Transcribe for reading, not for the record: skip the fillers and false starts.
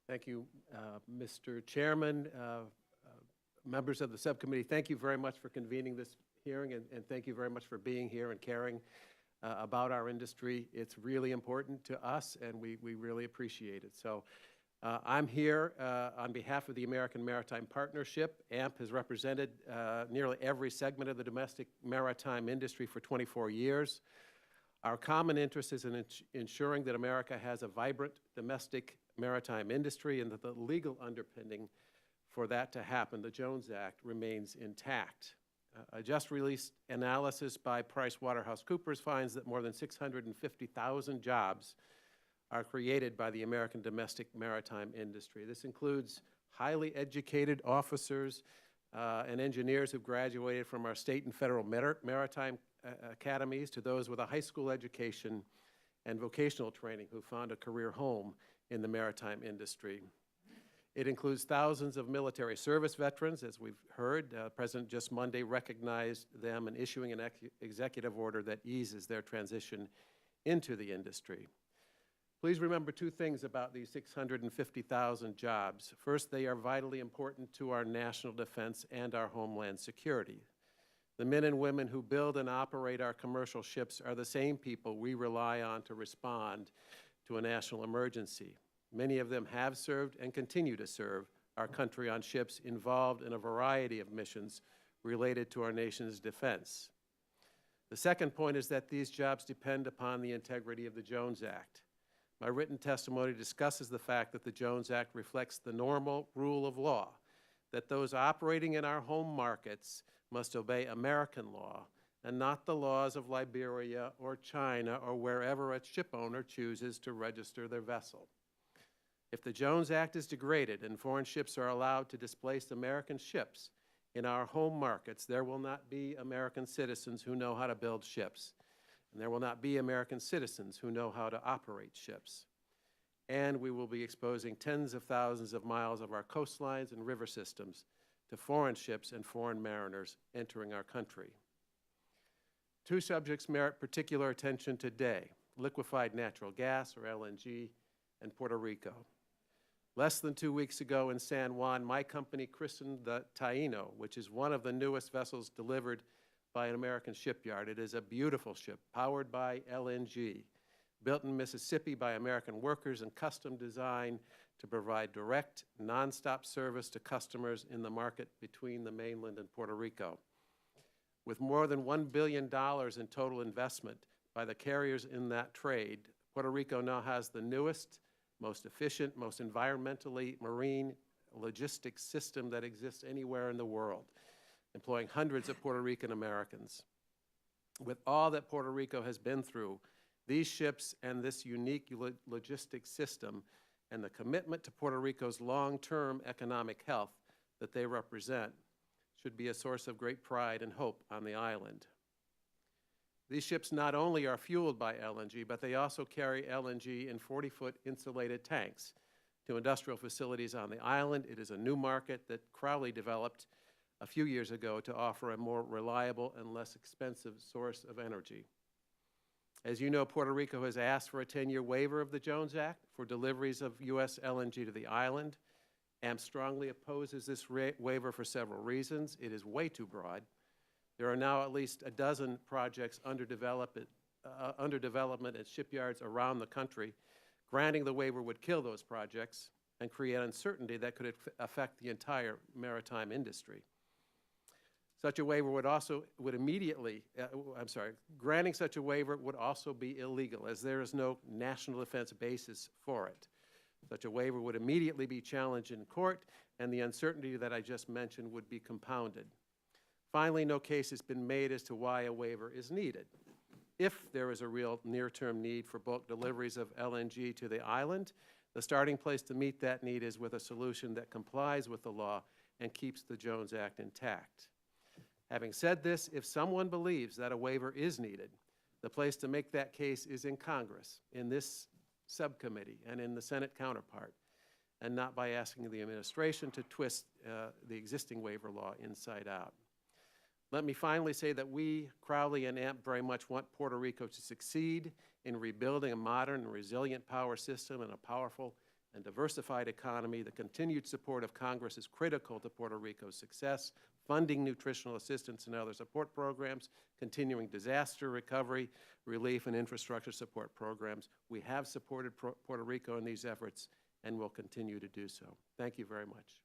Thank you, Mr. Chairman, members of the subcommittee. Thank you very much for convening this hearing, and thank you very much for being here and caring about our industry. It's really important to us, and we really appreciate it. So I'm here on behalf of the American Maritime Partnership. AMP has represented nearly every segment of the domestic maritime industry for 24 years. Our common interest is in ensuring that America has a vibrant domestic maritime industry and that the legal underpinning for that to happen, the Jones Act, remains intact. A just released analysis by PricewaterhouseCoopers finds that more than 650,000 jobs are created by the American domestic maritime industry. This includes highly educated officers and engineers who graduated from our state and federal maritime academies to those with a high school education and vocational training who found a career home in the maritime industry. It includes thousands of military service veterans, as we've heard. The President just Monday recognized them and issuing an executive order that eases their transition into the industry. Please remember two things about these 650,000 jobs. First, they are vitally important to our national defense and our homeland security. The men and women who build and operate our commercial ships are the same people we rely on to respond to a national emergency. Many of them have served and continue to serve our country on ships involved in a variety of missions related to our nation's defense. The second point is that these jobs depend upon the integrity of the Jones Act. My written testimony discusses the fact that the Jones Act reflects the normal rule of law, that those operating in our home markets must obey American law and not the laws of Liberia or China or wherever a ship owner chooses to register their vessel. If the Jones Act is degraded and foreign ships are allowed to displace American ships in our home markets, there will not be American citizens who know how to build ships, and there will not be American citizens who know how to operate ships. And we will be exposing tens of thousands of miles of our coastlines and river systems to foreign ships and foreign mariners entering our country. Two subjects merit particular attention today: liquefied natural gas, or LNG, and Puerto Rico. Less than 2 weeks ago in San Juan, my company christened the Taino, which is one of the newest vessels delivered by an American shipyard. It is a beautiful ship powered by LNG, built in Mississippi by American workers and custom designed to provide direct, nonstop service to customers in the market between the mainland and Puerto Rico. With more than $1 billion in total investment by the carriers in that trade, Puerto Rico now has the newest, most efficient, most environmentally marine logistics system that exists anywhere in the world, employing hundreds of Puerto Rican Americans. With all that Puerto Rico has been through, these ships and this unique logistics system and the commitment to Puerto Rico's long-term economic health that they represent should be a source of great pride and hope on the island. These ships not only are fueled by LNG, but they also carry LNG in 40-foot insulated tanks to industrial facilities on the island. It is a new market that Crowley developed a few years ago to offer a more reliable and less expensive source of energy. As you know, Puerto Rico has asked for a 10-year waiver of the Jones Act for deliveries of U.S. LNG to the island. AMP strongly opposes this waiver for several reasons. It is way too broad. There are now at least a dozen projects under development at shipyards around the country. Granting the waiver would kill those projects and create uncertainty that could affect the entire maritime industry. Such a waiver granting such a waiver would also be illegal, as there is no national defense basis for it. Such a waiver would immediately be challenged in court, and the uncertainty that I just mentioned would be compounded. Finally, no case has been made as to why a waiver is needed. If there is a real near-term need for bulk deliveries of LNG to the island, the starting place to meet that need is with a solution that complies with the law and keeps the Jones Act intact. Having said this, if someone believes that a waiver is needed, the place to make that case is in Congress, in this subcommittee, and in the Senate counterpart, and not by asking the administration to twist the existing waiver law inside out. Let me finally say that we, Crowley and AMP, very much want Puerto Rico to succeed in rebuilding a modern and resilient power system and a powerful and diversified economy. The continued support of Congress is critical to Puerto Rico's success. Funding nutritional assistance and other support programs, continuing disaster recovery, relief, and infrastructure support programs. We have supported Puerto Rico in these efforts and will continue to do so. Thank you very much.